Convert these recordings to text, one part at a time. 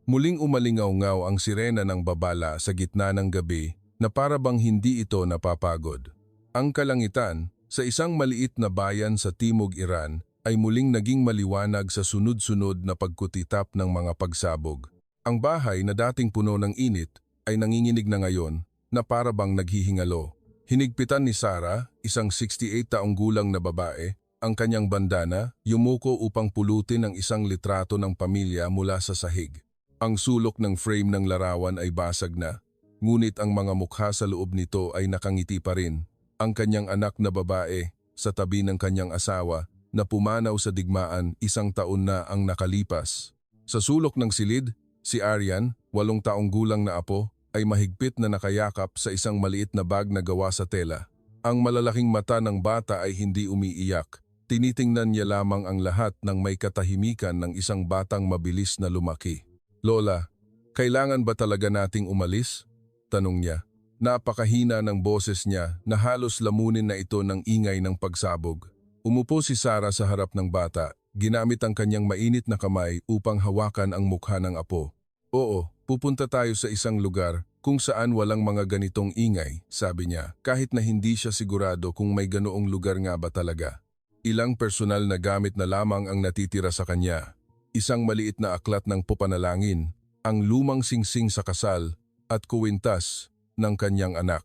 Muling umalingaw-ngaw ang sirena ng babala sa gitna ng gabi na para bang hindi ito napapagod. Ang kalangitan sa isang maliit na bayan sa Timog Iran ay muling naging maliwanag sa sunod-sunod na pagkutitap ng mga pagsabog. Ang bahay na dating puno ng init ay nanginginig na ngayon na para bang naghihingalo. Hinigpitan ni Sarah, isang 68 taong gulang na babae, ang kanyang bandana, yumuko upang pulutin ang isang litrato ng pamilya mula sa sahig. Ang sulok ng frame ng larawan ay basag na, ngunit ang mga mukha sa loob nito ay nakangiti pa rin. Ang kanyang anak na babae, sa tabi ng kanyang asawa, na pumanaw sa digmaan 1 taon na ang nakalipas. Sa sulok ng silid, si Aryan, 8 taong gulang na apo, ay mahigpit na nakayakap sa isang maliit na bag na gawa sa tela. Ang malalaking mata ng bata ay hindi umiiyak. Tinitingnan niya lamang ang lahat ng may katahimikan ng isang batang mabilis na lumaki. "Lola, kailangan ba talaga nating umalis?" tanong niya. Napakahina ng boses niya na halos lamunin na ito ng ingay ng pagsabog. Umupo si Sarah sa harap ng bata, ginamit ang kanyang mainit na kamay upang hawakan ang mukha ng apo. "Oo, pupunta tayo sa isang lugar kung saan walang mga ganitong ingay," sabi niya, kahit na hindi siya sigurado kung may ganoong lugar nga ba talaga. Ilang personal na gamit na lamang ang natitira sa kanya. Isang maliit na aklat ng papanalangin, ang lumang singsing sa kasal, at kuwintas ng kanyang anak.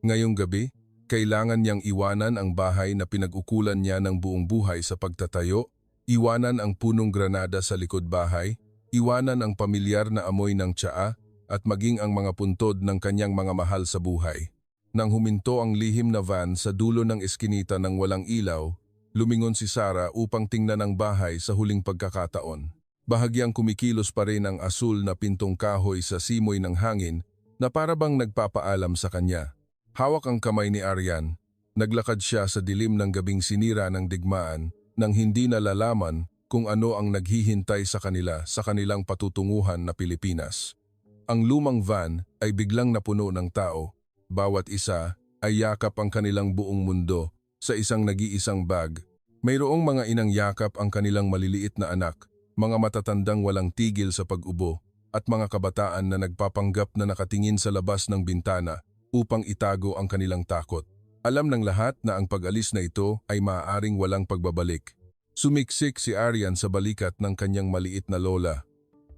Ngayong gabi, kailangan niyang iwanan ang bahay na pinag-ukulan niya ng buong buhay sa pagtatayo, iwanan ang punong granada sa likod bahay, iwanan ang pamilyar na amoy ng tsaa, at maging ang mga puntod ng kanyang mga mahal sa buhay. Nang huminto ang lihim na van sa dulo ng eskinita ng walang ilaw, lumingon si Sarah upang tingnan ang bahay sa huling pagkakataon. Bahagyang kumikilos pa rin ang asul na pintong kahoy sa simoy ng hangin na para bang nagpapaalam sa kanya. Hawak ang kamay ni Aryan. Naglakad siya sa dilim ng gabing sinira ng digmaan nang hindi nalalaman kung ano ang naghihintay sa kanila sa kanilang patutunguhan na Pilipinas. Ang lumang van ay biglang napuno ng tao. Bawat isa ay yakap ang kanilang buong mundo sa isang nag-iisang bag. Mayroong mga inang yakap ang kanilang maliliit na anak, mga matatandang walang tigil sa pag-ubo, at mga kabataan na nagpapanggap na nakatingin sa labas ng bintana upang itago ang kanilang takot. Alam ng lahat na ang pag-alis na ito ay maaaring walang pagbabalik. Sumiksik si Aryan sa balikat ng kanyang maliit na lola.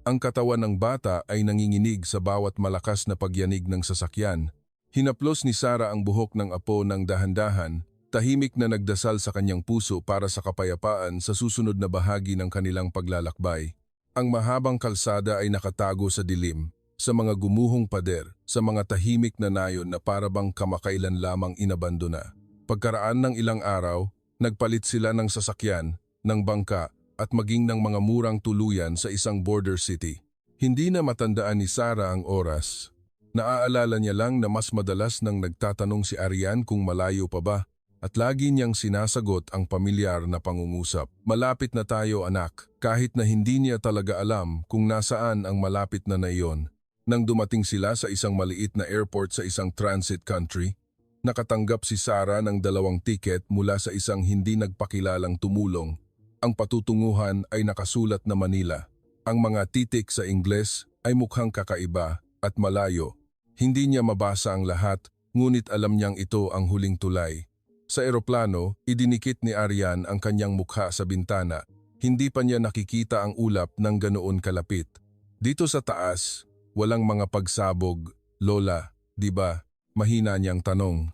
Ang katawan ng bata ay nanginginig sa bawat malakas na pagyanig ng sasakyan. Hinaplos ni Sarah ang buhok ng apo ng dahan-dahan, tahimik na nagdasal sa kanyang puso para sa kapayapaan sa susunod na bahagi ng kanilang paglalakbay. Ang mahabang kalsada ay nakatago sa dilim, sa mga gumuhong pader, sa mga tahimik na nayon na parabang kamakailan lamang inabandona. Pagkaraan ng ilang araw, nagpalit sila ng sasakyan, ng bangka, at maging ng mga murang tuluyan sa isang border city. Hindi na matandaan ni Sarah ang oras. Naaalala niya lang na mas madalas nang nagtatanong si Aryan kung malayo pa ba, at lagi niyang sinasagot ang pamilyar na pangungusap. "Malapit na tayo, anak," kahit na hindi niya talaga alam kung nasaan ang malapit na iyon. Nang dumating sila sa isang maliit na airport sa isang transit country, nakatanggap si Sarah ng 2 tiket mula sa isang hindi nagpakilalang tumulong. Ang patutunguhan ay nakasulat na Manila. Ang mga titik sa Ingles ay mukhang kakaiba at malayo. Hindi niya mabasa ang lahat, ngunit alam niyang ito ang huling tulay. Sa eroplano, idinikit ni Aryan ang kanyang mukha sa bintana. Hindi pa niya nakikita ang ulap ng ganoon kalapit. "Dito sa taas, walang mga pagsabog, Lola, di ba?" mahina niyang tanong.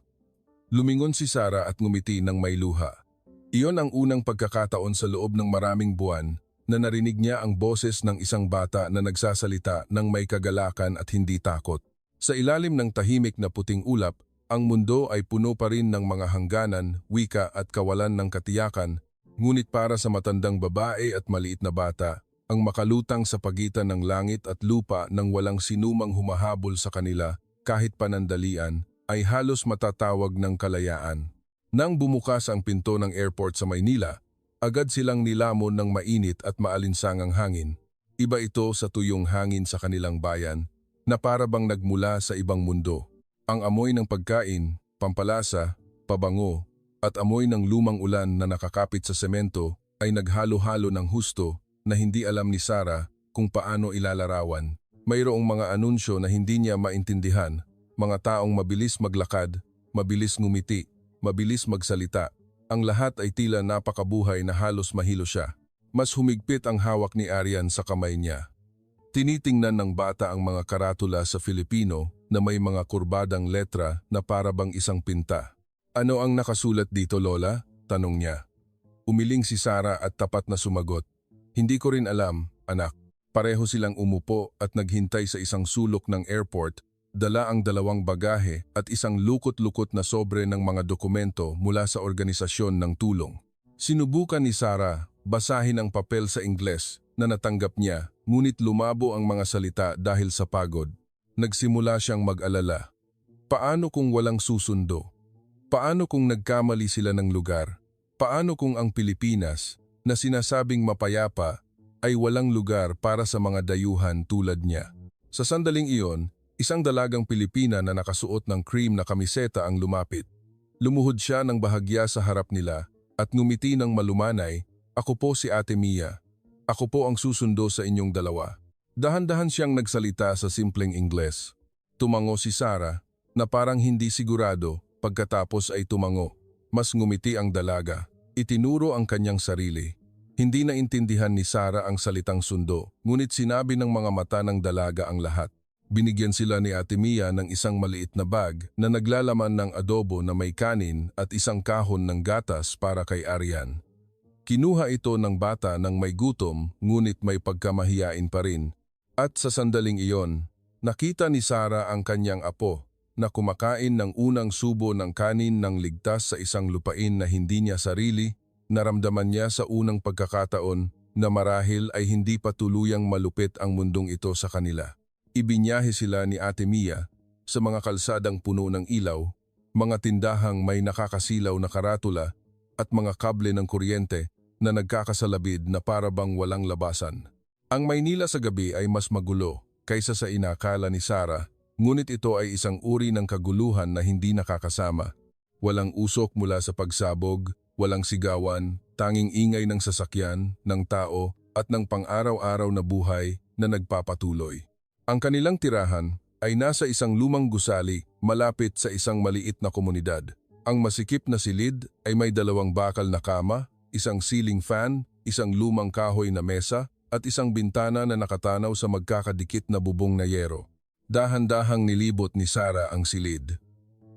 Lumingon si Sarah at ngumiti ng may luha. Iyon ang unang pagkakataon sa loob ng maraming buwan na narinig niya ang boses ng isang bata na nagsasalita ng may kagalakan at hindi takot. Sa ilalim ng tahimik na puting ulap, ang mundo ay puno pa rin ng mga hangganan, wika at kawalan ng katiyakan, ngunit para sa matandang babae at maliit na bata, ang makalutang sa pagitan ng langit at lupa nang walang sinumang humahabol sa kanila, kahit panandalian, ay halos matatawag ng kalayaan. Nang bumukas ang pinto ng airport sa Maynila, agad silang nilamon ng mainit at maalinsangang hangin. Iba ito sa tuyong hangin sa kanilang bayan, na para bang nagmula sa ibang mundo. Ang amoy ng pagkain, pampalasa, pabango, at amoy ng lumang ulan na nakakapit sa semento ay naghalo-halo ng husto na hindi alam ni Sarah kung paano ilalarawan. Mayroong mga anunsyo na hindi niya maintindihan, mga taong mabilis maglakad, mabilis ngumiti, mabilis magsalita. Ang lahat ay tila napakabuhay na halos mahilo siya. Mas humigpit ang hawak ni Arian sa kamay niya. Tinitingnan ng bata ang mga karatula sa Filipino na may mga kurbadang letra na parabang isang pinta. Ano ang nakasulat dito, Lola? Tanong niya. Umiling si Sarah at tapat na sumagot. Hindi ko rin alam, anak. Pareho silang umupo at naghintay sa isang sulok ng airport, dala ang 2 bagahe at isang lukot-lukot na sobre ng mga dokumento mula sa organisasyon ng tulong. Sinubukan ni Sarah basahin ang papel sa Ingles na natanggap niya, ngunit lumabo ang mga salita dahil sa pagod. Nagsimula siyang mag-alala. Paano kung walang susundo? Paano kung nagkamali sila ng lugar? Paano kung ang Pilipinas, na sinasabing mapayapa, ay walang lugar para sa mga dayuhan tulad niya? Sa sandaling iyon, isang dalagang Pilipina na nakasuot ng cream na kamiseta ang lumapit. Lumuhod siya ng bahagya sa harap nila at ngumiti ng malumanay, "Ako po si Ate Mia. Ako po ang susundo sa inyong dalawa." Dahan-dahan siyang nagsalita sa simpleng Ingles. Tumango si Sarah na parang hindi sigurado, pagkatapos ay tumango. Mas ngumiti ang dalaga. Itinuro ang kanyang sarili. Hindi naintindihan ni Sarah ang salitang sundo, ngunit sinabi ng mga mata ng dalaga ang lahat. Binigyan sila ni Ate Mia ng isang maliit na bag na naglalaman ng adobo na may kanin at isang kahon ng gatas para kay Arian. Kinuha ito ng bata ng may gutom ngunit may pagkamahiyain pa rin. At sa sandaling iyon, nakita ni Sarah ang kanyang apo na kumakain ng unang subo ng kanin ng ligtas sa isang lupain na hindi niya sarili. Naramdaman niya sa unang pagkakataon na marahil ay hindi pa tuluyang malupit ang mundong ito sa kanila. Ibinyahe sila ni Ate Mia sa mga kalsadang puno ng ilaw, mga tindahang may nakakasilaw na karatula at mga kable ng kuryente na nagkakasalabid na parabang walang labasan. Ang Maynila sa gabi ay mas magulo kaysa sa inakala ni Sarah, ngunit ito ay isang uri ng kaguluhan na hindi nakakasama. Walang usok mula sa pagsabog, walang sigawan, tanging ingay ng sasakyan, ng tao at ng pang-araw-araw na buhay na nagpapatuloy. Ang kanilang tirahan ay nasa isang lumang gusali malapit sa isang maliit na komunidad. Ang masikip na silid ay may 2 bakal na kama, isang ceiling fan, isang lumang kahoy na mesa, at isang bintana na nakatanaw sa magkakadikit na bubong na yero. Dahan-dahang nilibot ni Sarah ang silid.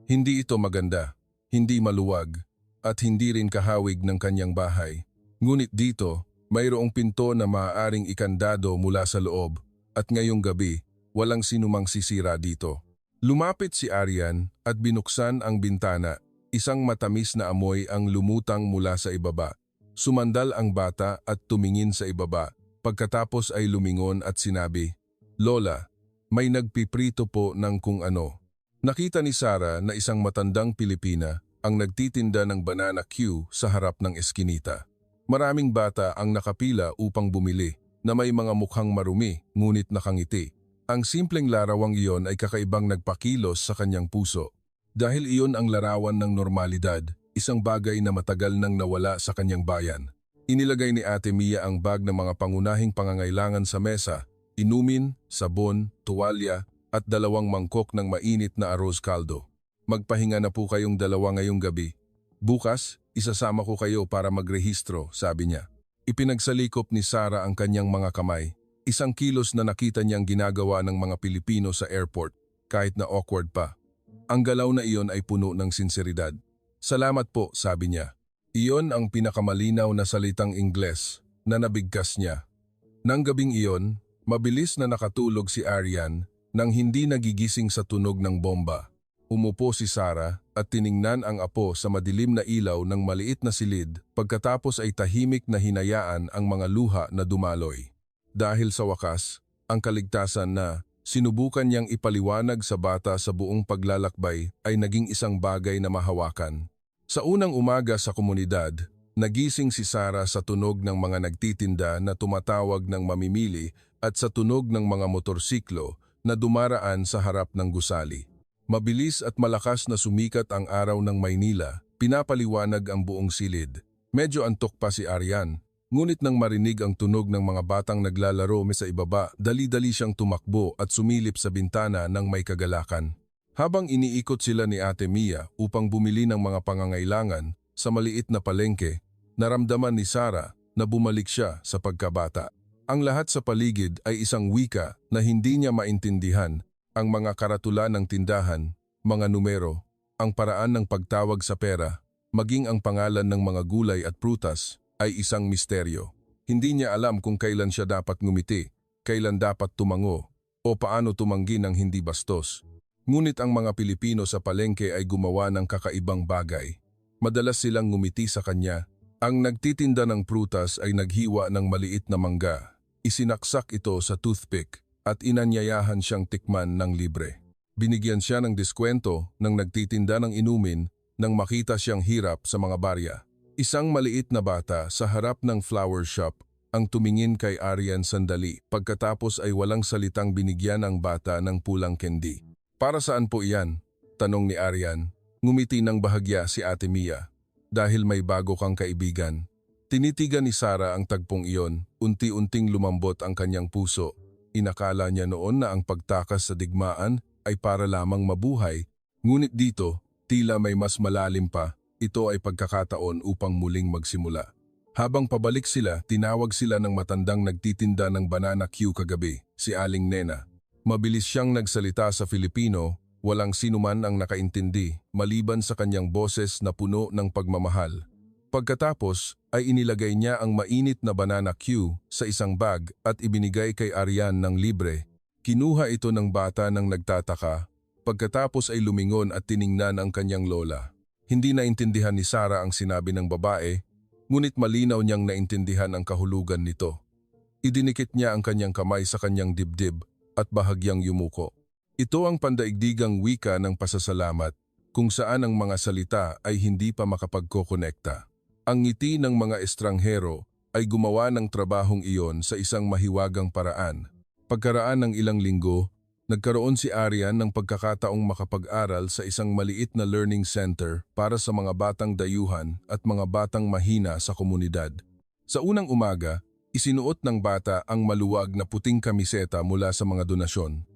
Hindi ito maganda, hindi maluwag, at hindi rin kahawig ng kanyang bahay. Ngunit dito, mayroong pinto na maaaring ikandado mula sa loob, at ngayong gabi, walang sinumang sisira dito. Lumapit si Arian at binuksan ang bintana. Isang matamis na amoy ang lumutang mula sa ibaba. Sumandal ang bata at tumingin sa ibaba. Pagkatapos ay lumingon at sinabi, "Lola, may nagpiprito po ng kung ano." Nakita ni Sarah na isang matandang Pilipina ang nagtitinda ng banana Q sa harap ng eskinita. Maraming bata ang nakapila upang bumili, na may mga mukhang marumi ngunit nakangiti. Ang simpleng larawang iyon ay kakaibang nagpakilos sa kanyang puso. Dahil iyon ang larawan ng normalidad, isang bagay na matagal nang nawala sa kanyang bayan. Inilagay ni Ate Mia ang bag ng mga pangunahing pangangailangan sa mesa, inumin, sabon, tuwalya at 2 mangkok ng mainit na arroz caldo. "Magpahinga na po kayong dalawa ngayong gabi. Bukas, isasama ko kayo para magrehistro," sabi niya. Ipinagsalikop ni Sarah ang kanyang mga kamay, isang kilos na nakita niyang ginagawa ng mga Pilipino sa airport, kahit na awkward pa. Ang galaw na iyon ay puno ng sinseridad. "Salamat po," sabi niya. Iyon ang pinakamalinaw na salitang Ingles na nabigkas niya. Nang gabing iyon, mabilis na nakatulog si Arian nang hindi nagigising sa tunog ng bomba. Umupo si Sarah at tiningnan ang apo sa madilim na ilaw ng maliit na silid, pagkatapos ay tahimik na hinayaan ang mga luha na dumaloy. Dahil sa wakas, ang kaligtasan na sinubukan niyang ipaliwanag sa bata sa buong paglalakbay ay naging isang bagay na mahawakan. Sa unang umaga sa komunidad, nagising si Sarah sa tunog ng mga nagtitinda na tumatawag ng mamimili at sa tunog ng mga motorsiklo na dumaraan sa harap ng gusali. Mabilis at malakas na sumikat ang araw ng Maynila, pinapaliwanag ang buong silid. Medyo antok pa si Arian, Ngunit nang marinig ang tunog ng mga batang naglalaro sa ibaba, dali-dali siyang tumakbo at sumilip sa bintana ng may kagalakan. Habang iniikot sila ni Ate Mia upang bumili ng mga pangangailangan sa maliit na palengke, naramdaman ni Sarah na bumalik siya sa pagkabata. Ang lahat sa paligid ay isang wika na hindi niya maintindihan, ang mga karatula ng tindahan, mga numero, ang paraan ng pagtawag sa pera, maging ang pangalan ng mga gulay at prutas ay isang misteryo. Hindi niya alam kung kailan siya dapat ngumiti, kailan dapat tumango, o paano tumanggi ng hindi bastos. Ngunit ang mga Pilipino sa palengke ay gumawa ng kakaibang bagay. Madalas silang ngumiti sa kanya. Ang nagtitinda ng prutas ay naghiwa ng maliit na mangga. Isinaksak ito sa toothpick at inanyayahan siyang tikman ng libre. Binigyan siya ng diskwento ng nagtitinda ng inumin nang makita siyang hirap sa mga barya. Isang maliit na bata sa harap ng flower shop ang tumingin kay Arian sandali. Pagkatapos ay walang salitang binigyan ang bata ng pulang candy. "Para saan po iyan?" tanong ni Arian. Ngumiti ng bahagya si Ate Mia. "Dahil may bago kang kaibigan." Tinitigan ni Sarah ang tagpong iyon, unti-unting lumambot ang kanyang puso. Inakala niya noon na ang pagtakas sa digmaan ay para lamang mabuhay, ngunit dito, tila may mas malalim pa. Ito ay pagkakataon upang muling magsimula. Habang pabalik sila, tinawag sila ng matandang nagtitinda ng banana Q kagabi, si Aling Nena. Mabilis siyang nagsalita sa Filipino, walang sinuman ang nakaintindi, maliban sa kanyang boses na puno ng pagmamahal. Pagkatapos ay inilagay niya ang mainit na banana Q sa isang bag at ibinigay kay Arian ng libre. Kinuha ito ng bata ng nagtataka, pagkatapos ay lumingon at tiningnan ang kanyang lola. Hindi naintindihan ni Sarah ang sinabi ng babae, ngunit malinaw niyang naintindihan ang kahulugan nito. Idinikit niya ang kanyang kamay sa kanyang dibdib at bahagyang yumuko. Ito ang pandaigdigang wika ng pasasalamat, kung saan ang mga salita ay hindi pa makapagkokonekta. Ang ngiti ng mga estranghero ay gumawa ng trabahong iyon sa isang mahiwagang paraan. Pagkaraan ng ilang linggo, nagkaroon si Arian ng pagkakataong makapag-aral sa isang maliit na learning center para sa mga batang dayuhan at mga batang mahina sa komunidad. Sa unang umaga, isinuot ng bata ang maluwag na puting kamiseta mula sa mga donasyon.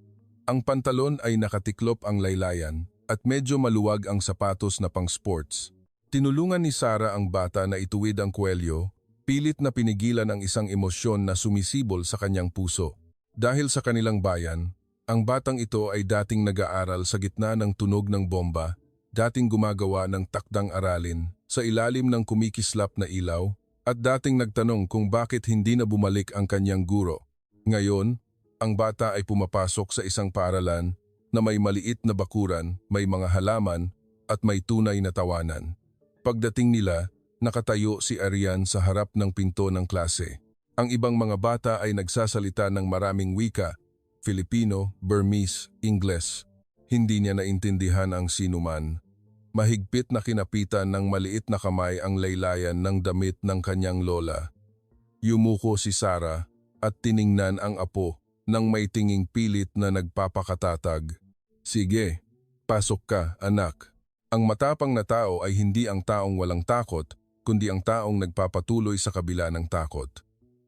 Ang pantalon ay nakatiklop ang laylayan at medyo maluwag ang sapatos na pang-sports. Tinulungan ni Sarah ang bata na ituwid ang kwelyo, pilit na pinigilan ang isang emosyon na sumisibol sa kanyang puso. Dahil sa kanilang bayan, ang batang ito ay dating nag-aaral sa gitna ng tunog ng bomba, dating gumagawa ng takdang aralin sa ilalim ng kumikislap na ilaw, at dating nagtanong kung bakit hindi na bumalik ang kanyang guro. Ngayon, ang bata ay pumapasok sa isang paaralan na may maliit na bakuran, may mga halaman, at may tunay na tawanan. Pagdating nila, nakatayo si Arian sa harap ng pinto ng klase. Ang ibang mga bata ay nagsasalita ng maraming wika, Filipino, Burmese, Ingles. Hindi niya naintindihan ang sinuman. Mahigpit na kinapitan ng maliit na kamay ang laylayan ng damit ng kanyang lola. Yumuko si Sarah at tiningnan ang apo nang may tinging pilit na nagpapakatatag. "Sige, pasok ka, anak." Ang matapang na tao ay hindi ang taong walang takot, kundi ang taong nagpapatuloy sa kabila ng takot.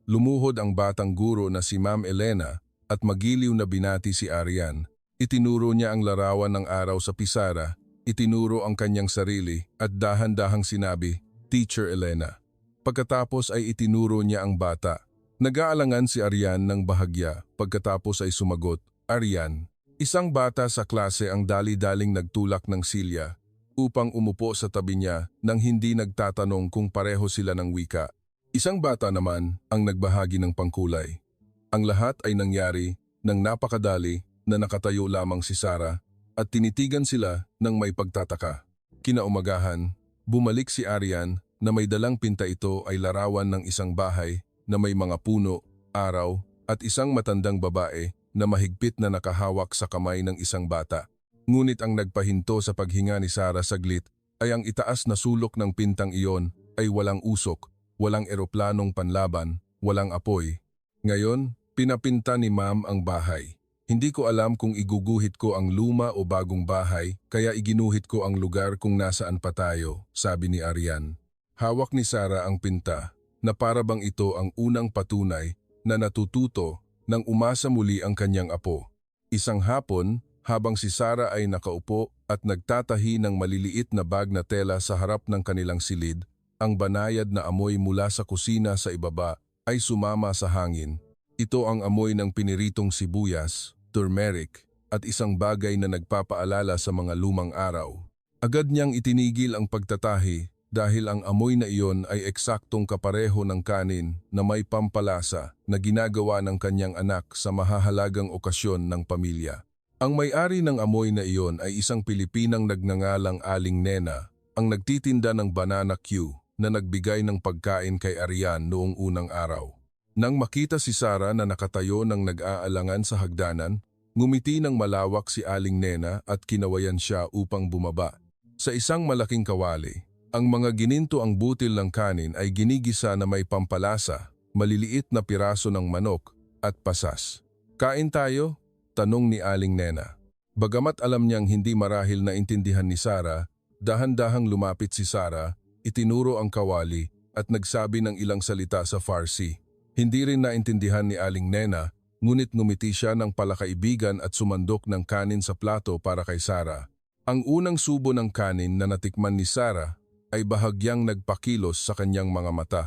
Lumuhod ang batang guro na si Ma'am Elena at magiliw na binati si Arian. Itinuro niya ang larawan ng araw sa pisara, itinuro ang kanyang sarili at dahan-dahang sinabi, "Teacher Elena." Pagkatapos ay itinuro niya ang bata. Nag-aalangan si Arian ng bahagya, pagkatapos ay sumagot, "Arian." Isang bata sa klase ang dali-daling nagtulak ng silya upang umupo sa tabi niya nang hindi nagtatanong kung pareho sila ng wika. Isang bata naman ang nagbahagi ng pangkulay. Ang lahat ay nangyari nang napakadali na nakatayo lamang si Sarah at tinitigan sila ng may pagtataka. Kinaumagahan, bumalik si Arian na may dalang pinta. Ito ay larawan ng isang bahay na may mga puno, araw at isang matandang babae na mahigpit na nakahawak sa kamay ng isang bata. Ngunit ang nagpahinto sa paghinga ni Sarah saglit ay ang itaas na sulok ng pintang iyon ay walang usok, walang eroplanong panlaban, walang apoy. Ngayon, pinapinta ni Ma'am ang bahay. "Hindi ko alam kung iguguhit ko ang luma o bagong bahay, kaya iginuhit ko ang lugar kung nasaan pa tayo," sabi ni Arian. Hawak ni Sarah ang pinta. na parabang ito ang unang patunay na natututo nang umasa muli ang kanyang apo. Isang hapon, habang si Sarah ay nakaupo at nagtatahi ng maliliit na bag na tela sa harap ng kanilang silid, ang banayad na amoy mula sa kusina sa ibaba ay sumama sa hangin. Ito ang amoy ng piniritong sibuyas, turmeric, at isang bagay na nagpapaalala sa mga lumang araw. Agad niyang itinigil ang pagtatahi dahil ang amoy na iyon ay eksaktong kapareho ng kanin na may pampalasa na ginagawa ng kanyang anak sa mahahalagang okasyon ng pamilya. Ang may-ari ng amoy na iyon ay isang Pilipinang nagngangalang Aling Nena, ang nagtitinda ng Banana Q na nagbigay ng pagkain kay Arian noong unang araw. Nang makita si Sarah na nakatayo ng nag-aalangan sa hagdanan, ngumiti ng malawak si Aling Nena at kinawayan siya upang bumaba. Sa isang malaking kawali, ang mga gininto ang butil ng kanin ay ginigisa na may pampalasa, maliliit na piraso ng manok at pasas. "Kain tayo?" tanong ni Aling Nena. Bagamat alam niyang hindi marahil na intindihan ni Sarah, dahan-dahang lumapit si Sarah, itinuro ang kawali at nagsabi ng ilang salita sa Farsi. Hindi rin naintindihan ni Aling Nena, ngunit ngumiti siya ng palakaibigan at sumandok ng kanin sa plato para kay Sarah. Ang unang subo ng kanin na natikman ni Sarah ay bahagyang nagpakilos sa kanyang mga mata.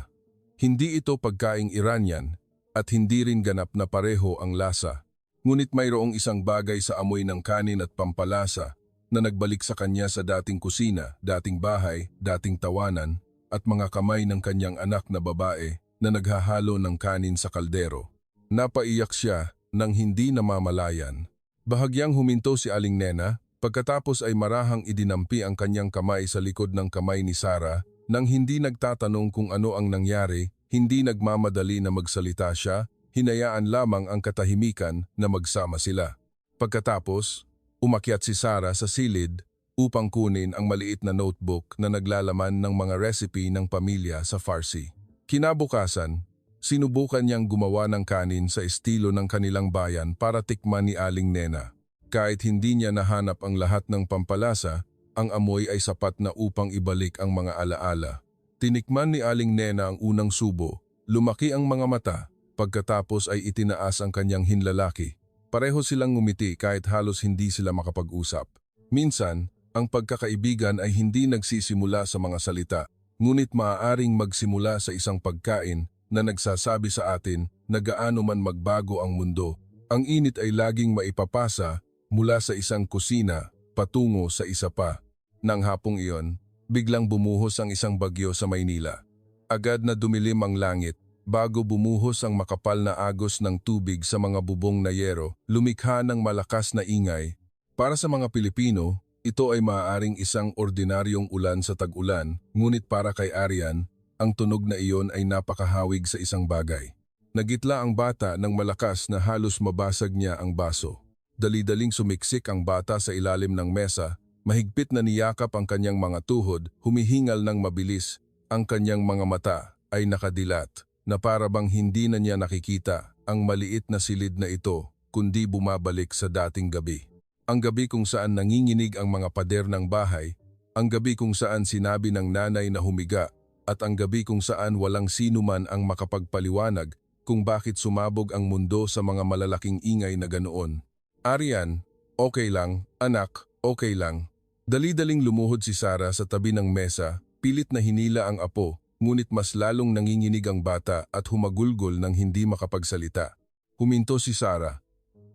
Hindi ito pagkaing Iranian at hindi rin ganap na pareho ang lasa. Ngunit mayroong isang bagay sa amoy ng kanin at pampalasa na nagbalik sa kanya sa dating kusina, dating bahay, dating tawanan at mga kamay ng kanyang anak na babae na naghahalo ng kanin sa kaldero. Napaiyak siya nang hindi namamalayan. Bahagyang huminto si Aling Nena, pagkatapos ay marahang idinampi ang kanyang kamay sa likod ng kamay ni Sarah nang hindi nagtatanong kung ano ang nangyari, hindi nagmamadali na magsalita siya, hinayaan lamang ang katahimikan na magsama sila. Pagkatapos, umakyat si Sarah sa silid upang kunin ang maliit na notebook na naglalaman ng mga recipe ng pamilya sa Farsi. Kinabukasan, sinubukan niyang gumawa ng kanin sa estilo ng kanilang bayan para tikman ni Aling Nena. Kahit hindi niya nahanap ang lahat ng pampalasa, ang amoy ay sapat na upang ibalik ang mga alaala. Tinikman ni Aling Nena ang unang subo, lumaki ang mga mata, pagkatapos ay itinaas ang kanyang hinlalaki. Pareho silang ngumiti kahit halos hindi sila makapag-usap. Minsan, ang pagkakaibigan ay hindi nagsisimula sa mga salita, ngunit maaaring magsimula sa isang pagkain na nagsasabi sa atin na gaano man magbago ang mundo, ang init ay laging maipapasa mula sa isang kusina patungo sa isa pa. Nang hapong iyon, biglang bumuhos ang isang bagyo sa Maynila. Agad na dumilim ang langit bago bumuhos ang makapal na agos ng tubig sa mga bubong na yero, lumikha ng malakas na ingay. Para sa mga Pilipino, ito ay maaaring isang ordinaryong ulan sa tag-ulan, ngunit para kay Arian, ang tunog na iyon ay napakahawig sa isang bagay. Nagitla ang bata ng malakas na halos mabasag niya ang baso. Dali-daling sumiksik ang bata sa ilalim ng mesa, mahigpit na niyakap ang kanyang mga tuhod, humihingal ng mabilis. Ang kanyang mga mata ay nakadilat, na parabang hindi na niya nakikita ang maliit na silid na ito, kundi bumabalik sa dating gabi. Ang gabi kung saan nanginginig ang mga pader ng bahay, ang gabi kung saan sinabi ng nanay na humiga, at ang gabi kung saan walang sino man ang makapagpaliwanag kung bakit sumabog ang mundo sa mga malalaking ingay na ganoon. "Arian, okay lang, anak, okay lang." Dali-daling lumuhod si Sarah sa tabi ng mesa, pilit na hinila ang apo, ngunit mas lalong nanginginig ang bata at humagulgol ng hindi makapagsalita. Huminto si Sarah.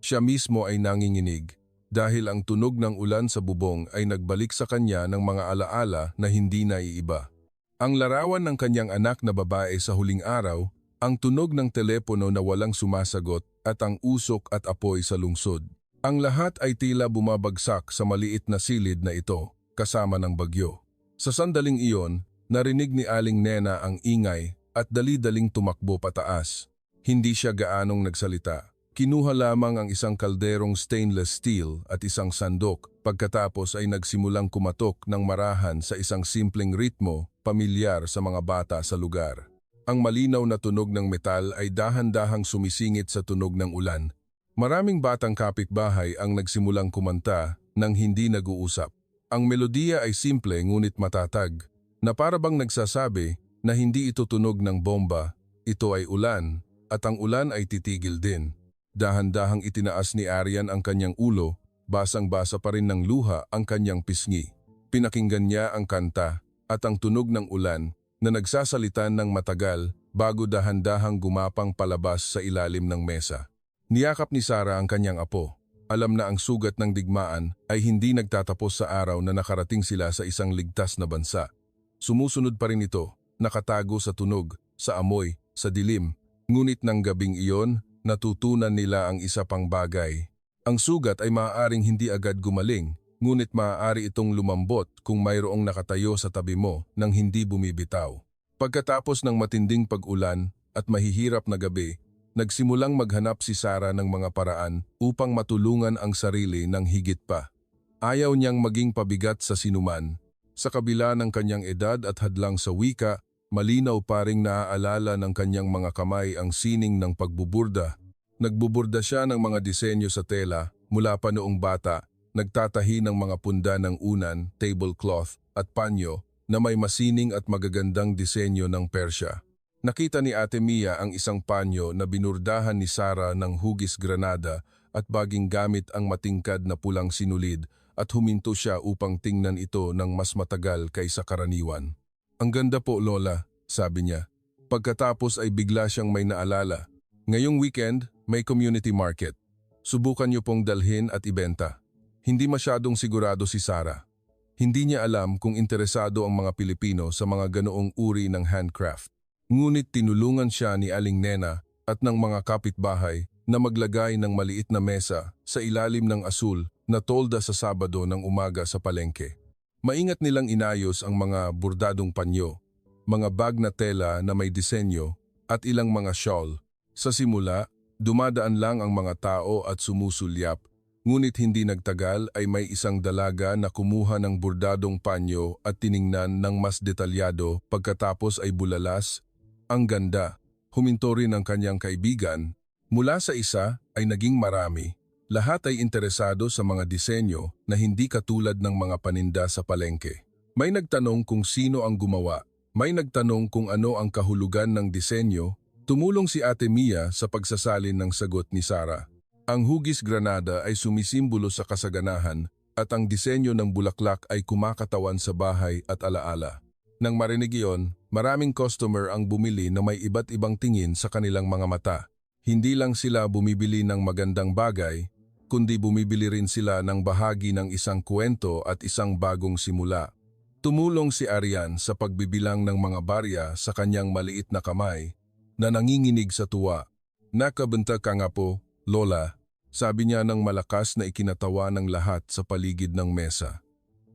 Siya mismo ay nanginginig, dahil ang tunog ng ulan sa bubong ay nagbalik sa kanya ng mga alaala na hindi naiiba. Ang larawan ng kanyang anak na babae sa huling araw, ang tunog ng telepono na walang sumasagot at ang usok at apoy sa lungsod. Ang lahat ay tila bumabagsak sa maliit na silid na ito, kasama ng bagyo. Sa sandaling iyon, narinig ni Aling Nena ang ingay at dali-daling tumakbo pataas. Hindi siya gaanong nagsalita. Kinuha lamang ang isang kalderong stainless steel at isang sandok, pagkatapos ay nagsimulang kumatok ng marahan sa isang simpleng ritmo, pamilyar sa mga bata sa lugar. Ang malinaw na tunog ng metal ay dahan-dahang sumisingit sa tunog ng ulan. Maraming batang kapitbahay ang nagsimulang kumanta nang hindi nag-uusap. Ang melodiya ay simple ngunit matatag, na parabang nagsasabi, na hindi ito tunog ng bomba, ito ay ulan, at ang ulan ay titigil din. Dahan-dahang itinaas ni Aryan ang kanyang ulo, basang-basa pa rin ng luha ang kanyang pisngi. Pinakinggan niya ang kanta at ang tunog ng ulan na nagsasalita ng matagal bago dahan-dahang gumapang palabas sa ilalim ng mesa. Niyakap ni Sarah ang kanyang apo. Alam na ang sugat ng digmaan ay hindi nagtatapos sa araw na nakarating sila sa isang ligtas na bansa. Sumusunod pa rin ito, nakatago sa tunog, sa amoy, sa dilim. Ngunit ng gabing iyon, natutunan nila ang isa pang bagay. Ang sugat ay maaaring hindi agad gumaling, ngunit maaari itong lumambot kung mayroong nakatayo sa tabi mo nang hindi bumibitaw. Pagkatapos ng matinding pag-ulan at mahihirap na gabi, nagsimulang maghanap si Sarah ng mga paraan upang matulungan ang sarili ng higit pa. Ayaw niyang maging pabigat sa sinuman. Sa kabila ng kanyang edad at hadlang sa wika, malinaw pa ring naaalala ng kanyang mga kamay ang sining ng pagbuburda. Nagbuburda siya ng mga disenyo sa tela mula pa noong bata, nagtatahi ng mga punda ng unan, tablecloth at panyo na may masining at magagandang disenyo ng Persya. Nakita ni Ate Mia ang isang panyo na binurdahan ni Sarah ng hugis granada at baging gamit ang matingkad na pulang sinulid at huminto siya upang tingnan ito ng mas matagal kaysa karaniwan. "Ang ganda po, Lola," sabi niya. Pagkatapos ay bigla siyang may naalala. "Ngayong weekend, may community market. Subukan niyo pong dalhin at ibenta." Hindi masyadong sigurado si Sarah. Hindi niya alam kung interesado ang mga Pilipino sa mga ganoong uri ng handcraft. Ngunit tinulungan siya ni Aling Nena at ng mga kapitbahay na maglagay ng maliit na mesa sa ilalim ng asul na tolda sa Sabado ng umaga sa palengke. Maingat nilang inayos ang mga bordadong panyo, mga bag na tela na may disenyo at ilang mga shawl. Sa simula, dumadaan lang ang mga tao at sumusulyap, ngunit hindi nagtagal ay may isang dalaga na kumuha ng bordadong panyo at tiningnan ng mas detalyado pagkatapos ay bulalas. "Ang ganda." Huminto rin ang kanyang kaibigan. Mula sa isa ay naging marami. Lahat ay interesado sa mga disenyo na hindi katulad ng mga paninda sa palengke. May nagtanong kung sino ang gumawa. May nagtanong kung ano ang kahulugan ng disenyo. Tumulong si Ate Mia sa pagsasalin ng sagot ni Sarah. Ang hugis granada ay sumisimbolo sa kasaganahan at ang disenyo ng bulaklak ay kumakatawan sa bahay at alaala. Nang marinig iyon, maraming customer ang bumili na may iba't ibang tingin sa kanilang mga mata. Hindi lang sila bumibili ng magandang bagay, kundi bumibili rin sila ng bahagi ng isang kwento at isang bagong simula. Tumulong si Aryan sa pagbibilang ng mga barya sa kanyang maliit na kamay na nanginginig sa tuwa. "Nakabenta ka nga po, Lola," sabi niya ng malakas na ikinatawa ng lahat sa paligid ng mesa.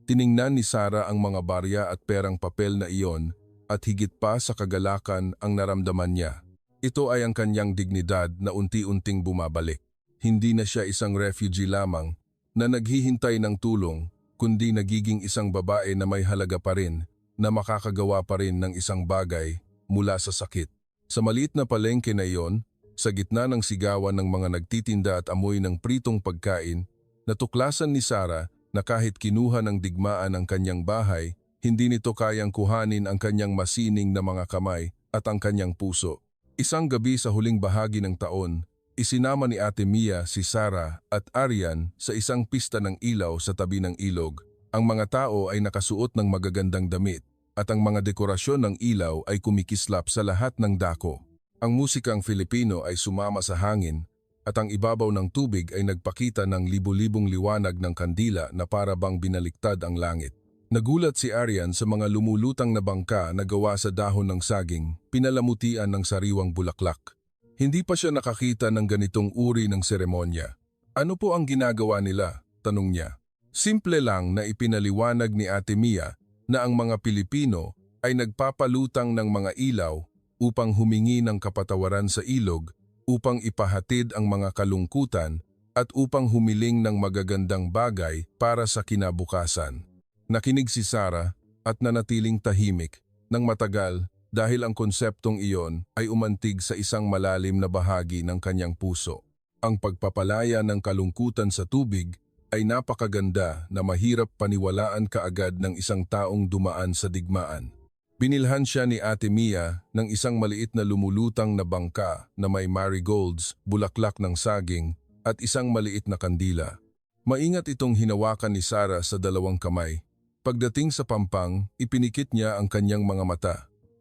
Tiningnan ni Sarah ang mga barya at perang papel na iyon at higit pa sa kagalakan ang naramdaman niya. Ito ay ang kanyang dignidad na unti-unting bumabalik. Hindi na siya isang refugee lamang na naghihintay ng tulong, kundi nagiging isang babae na may halaga pa rin, na makakagawa pa rin ng isang bagay mula sa sakit. Sa maliit na palengke na iyon, sa gitna ng sigawan ng mga nagtitinda at amoy ng pritong pagkain, natuklasan ni Sarah na kahit kinuha ng digmaan ang kanyang bahay, hindi nito kayang kuhanin ang kanyang masining na mga kamay at ang kanyang puso. Isang gabi sa huling bahagi ng taon, isinama ni Ate Mia si Sarah at Aryan sa isang pista ng ilaw sa tabi ng ilog. Ang mga tao ay nakasuot ng magagandang damit at ang mga dekorasyon ng ilaw ay kumikislap sa lahat ng dako. Ang musikang Filipino ay sumama sa hangin at ang ibabaw ng tubig ay nagpakita ng libu-libong liwanag ng kandila na para bang binaliktad ang langit. Nagulat si Aryan sa mga lumulutang na bangka na gawa sa dahon ng saging, pinalamutian ng sariwang bulaklak. Hindi pa siya nakakita ng ganitong uri ng seremonya. "Ano po ang ginagawa nila?" tanong niya. Simple lang na ipinaliwanag ni Ate Mia na ang mga Pilipino ay nagpapalutang ng mga ilaw upang humingi ng kapatawaran sa ilog, upang ipahatid ang mga kalungkutan at upang humiling ng magagandang bagay para sa kinabukasan. Nakinig si Sarah at nanatiling tahimik ng matagal dahil ang konseptong iyon ay umantig sa isang malalim na bahagi ng kanyang puso. Ang pagpapalaya ng kalungkutan sa tubig ay napakaganda na mahirap paniwalaan kaagad ng isang taong dumaan sa digmaan. Binilhan siya ni Ate Mia ng isang maliit na lumulutang na bangka na may marigolds, bulaklak ng saging at isang maliit na kandila. Maingat itong hinawakan ni Sarah sa dalawang kamay. Pagdating sa pampang, ipinikit niya ang kanyang mga mata.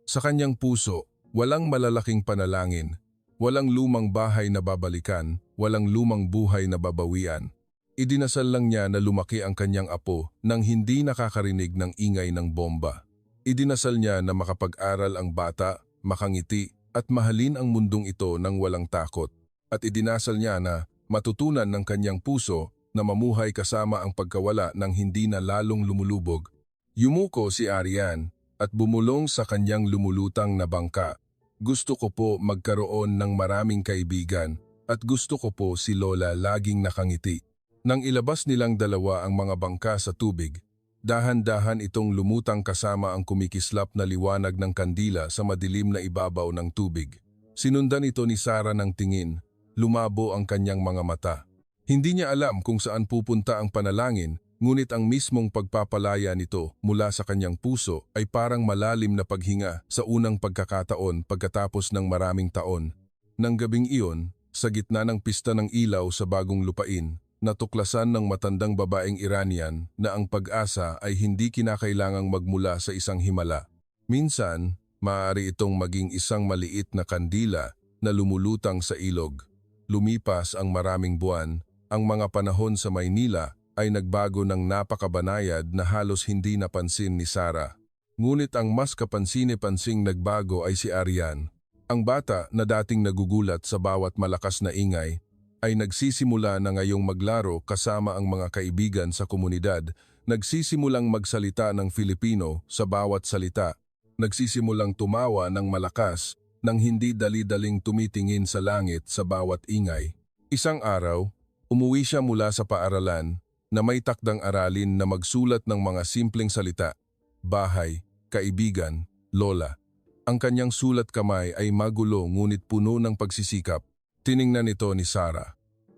Sa kanyang puso, walang malalaking panalangin, walang lumang bahay na babalikan, walang lumang buhay na babawian. Idinasal lang niya na lumaki ang kanyang apo nang hindi nakakarinig ng ingay ng bomba. Idinasal niya na makapag-aral ang bata, makangiti at mahalin ang mundong ito nang walang takot. At idinasal niya na matutunan ng kanyang puso na mamuhay kasama ang pagkawala nang hindi na lalong lumulubog. Yumuko si Arian at bumulong sa kanyang lumulutang na bangka. Gusto ko po magkaroon ng maraming kaibigan at gusto ko po si Lola laging nakangiti. Nang ilabas nilang dalawa ang mga bangka sa tubig, dahan-dahan itong lumutang kasama ang kumikislap na liwanag ng kandila sa madilim na ibabaw ng tubig. Sinundan ito ni Sarah ng tingin, lumabo ang kanyang mga mata. Hindi niya alam kung saan pupunta ang panalangin, ngunit ang mismong pagpapalaya nito mula sa kanyang puso ay parang malalim na paghinga sa unang pagkakataon pagkatapos ng maraming taon. Nang gabing iyon, sa gitna ng pista ng ilaw sa bagong lupain, natuklasan ng matandang babaeng Iranian na ang pag-asa ay hindi kinakailangang magmula sa isang himala. Minsan, maaari itong maging isang maliit na kandila na lumulutang sa ilog. Lumipas ang maraming buwan, ang mga panahon sa Maynila ay nagbago ng napakabanayad na halos hindi napansin ni Sarah. Ngunit ang mas kapansin-pansing nagbago ay si Arian. Ang bata na dating nagugulat sa bawat malakas na ingay, ay nagsisimula na ngayong maglaro kasama ang mga kaibigan sa komunidad, nagsisimulang magsalita ng Filipino sa bawat salita, nagsisimulang tumawa ng malakas nang hindi dali-daling tumitingin sa langit sa bawat ingay. Isang araw, umuwi siya mula sa paaralan na may takdang aralin na magsulat ng mga simpleng salita, bahay, kaibigan, lola. Ang kanyang sulat kamay ay magulo ngunit puno ng pagsisikap. Tiningnan ito ni Sarah,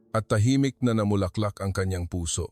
at tahimik na namulaklak ang kanyang puso.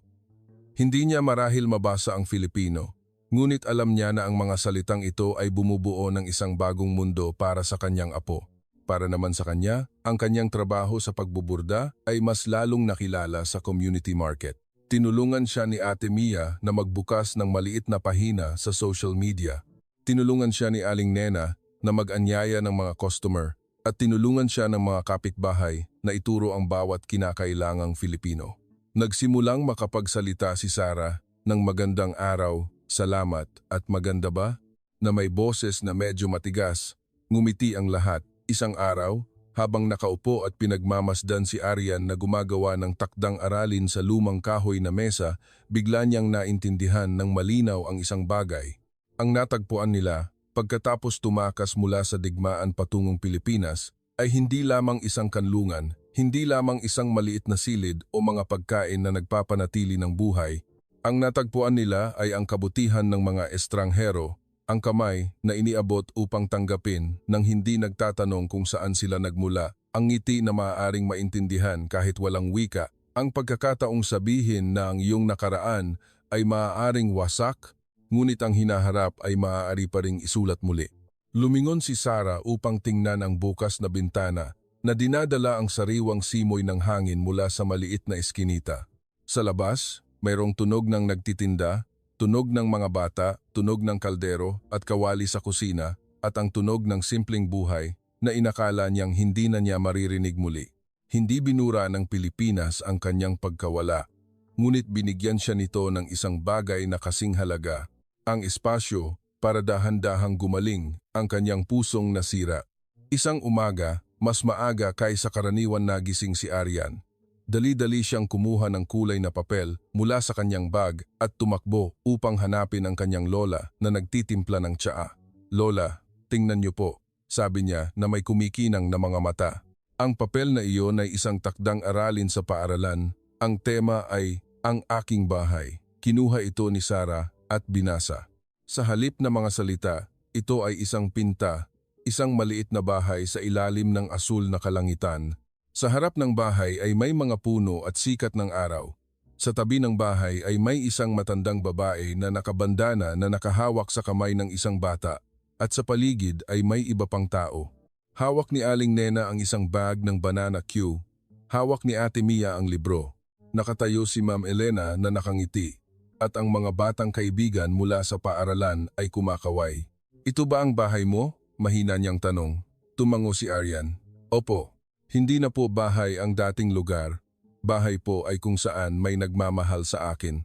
Hindi niya marahil mabasa ang Filipino, ngunit alam niya na ang mga salitang ito ay bumubuo ng isang bagong mundo para sa kanyang apo. Para naman sa kanya, ang kanyang trabaho sa pagbuburda ay mas lalong nakilala sa community market. Tinulungan siya ni Ate Mia na magbukas ng maliit na pahina sa social media. Tinulungan siya ni Aling Nena na mag-anyaya ng mga customer. At tinulungan siya ng mga kapitbahay na ituro ang bawat kinakailangang Filipino. Nagsimulang makapagsalita si Sarah ng magandang araw, salamat at maganda ba? Na may boses na medyo matigas, ngumiti ang lahat. Isang araw, habang nakaupo at pinagmamasdan si Arian na gumagawa ng takdang aralin sa lumang kahoy na mesa, bigla niyang naintindihan ng malinaw ang isang bagay. Ang natagpuan nila, pagkatapos tumakas mula sa digmaan patungong Pilipinas, ay hindi lamang isang kanlungan, hindi lamang isang maliit na silid o mga pagkain na nagpapanatili ng buhay. Ang natagpuan nila ay ang kabutihan ng mga estranghero, ang kamay na iniabot upang tanggapin nang hindi nagtatanong kung saan sila nagmula, ang ngiti na maaaring maintindihan kahit walang wika, ang pagkakataong sabihin na ang iyong nakaraan ay maaaring wasak, ngunit ang hinaharap ay maaari pa ring isulat muli. Lumingon si Sarah upang tingnan ang bukas na bintana na dinadala ang sariwang simoy ng hangin mula sa maliit na eskinita. Sa labas, mayroong tunog ng nagtitinda, tunog ng mga bata, tunog ng kaldero at kawali sa kusina at ang tunog ng simpleng buhay na inakala niyang hindi na niya maririnig muli. Hindi binura ng Pilipinas ang kanyang pagkawala, ngunit binigyan siya nito ng isang bagay na kasing halaga. Ang espasyo para dahan-dahang gumaling ang kanyang pusong nasira. Isang umaga, mas maaga kaysa karaniwan nagising si Arian. Dali-dali siyang kumuha ng kulay na papel mula sa kanyang bag at tumakbo upang hanapin ang kanyang lola na nagtitimpla ng tsaa. Lola, tingnan niyo po, sabi niya na may kumikinang na mga mata. Ang papel na iyon ay isang takdang aralin sa paaralan. Ang tema ay Ang Aking Bahay. Kinuha ito ni Sarah at binasa. Sa halip na mga salita, ito ay isang pinta, isang maliit na bahay sa ilalim ng asul na kalangitan. Sa harap ng bahay ay may mga puno at sikat ng araw. Sa tabi ng bahay ay may isang matandang babae na nakabandana na nakahawak sa kamay ng isang bata. at sa paligid ay may iba pang tao. Hawak ni Aling Nena ang isang bag ng banana Q. Hawak ni Ate Mia ang libro. Nakatayo si Ma'am Elena na nakangiti. At ang mga batang kaibigan mula sa paaralan ay kumakaway. Ito ba ang bahay mo? Mahina niyang tanong. Tumango si Aryan. Opo, hindi na po bahay ang dating lugar. Bahay po ay kung saan may nagmamahal sa akin.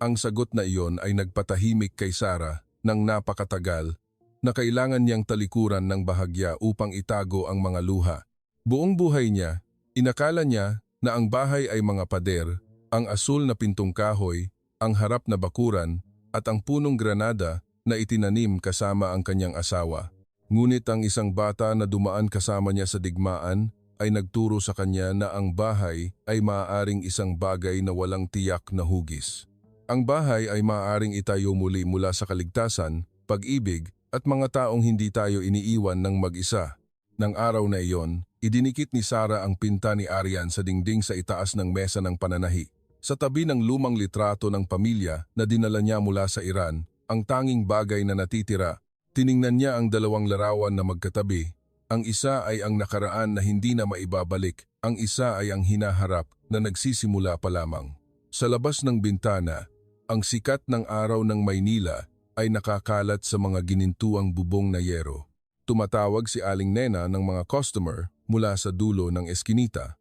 Ang sagot na iyon ay nagpatahimik kay Sarah ng napakatagal na kailangan niyang talikuran ng bahagya upang itago ang mga luha. Buong buhay niya, inakala niya na ang bahay ay mga pader, ang asul na pintong kahoy, ang harap na bakuran at ang punong granada na itinanim kasama ang kanyang asawa. Ngunit ang isang bata na dumaan kasama niya sa digmaan ay nagturo sa kanya na ang bahay ay maaaring isang bagay na walang tiyak na hugis. Ang bahay ay maaaring itayo muli mula sa kaligtasan, pag-ibig at mga taong hindi tayo iniiwan ng mag-isa. Nang araw na iyon, idinikit ni Sarah ang pinta ni Aryan sa dingding sa itaas ng mesa ng pananahi. Sa tabi ng lumang litrato ng pamilya na dinala niya mula sa Iran, ang tanging bagay na natitira, tiningnan niya ang dalawang larawan na magkatabi. Ang isa ay ang nakaraan na hindi na maibabalik, ang isa ay ang hinaharap na nagsisimula pa lamang. Sa labas ng bintana, ang sikat ng araw ng Maynila ay nakakalat sa mga ginintuang bubong na yero. Tumatawag si Aling Nena ng mga customer mula sa dulo ng eskinita.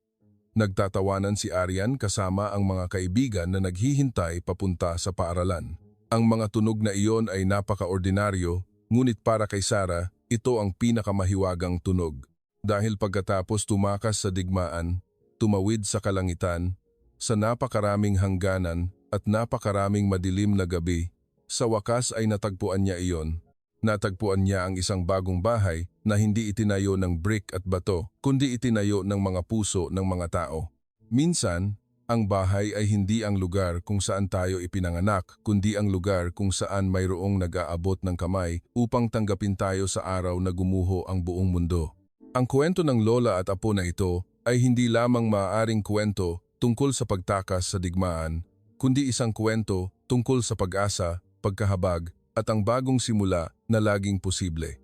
Nagtatawanan si Aryan kasama ang mga kaibigan na naghihintay papunta sa paaralan. Ang mga tunog na iyon ay napaka-ordinaryo, ngunit para kay Sarah, ito ang pinakamahiwagang tunog. Dahil pagkatapos tumakas sa digmaan, tumawid sa kalangitan, sa napakaraming hangganan at napakaraming madilim na gabi, sa wakas ay natagpuan niya iyon. Natagpuan niya ang isang bagong bahay na hindi itinayo ng brick at bato, kundi itinayo ng mga puso ng mga tao. Minsan, ang bahay ay hindi ang lugar kung saan tayo ipinanganak, kundi ang lugar kung saan mayroong nag-aabot ng kamay upang tanggapin tayo sa araw na gumuho ang buong mundo. Ang kwento ng lola at apo na ito ay hindi lamang maaaring kwento tungkol sa pagtakas sa digmaan, kundi isang kwento tungkol sa pag-asa, pagkahabag, at ang bagong simula na laging posible.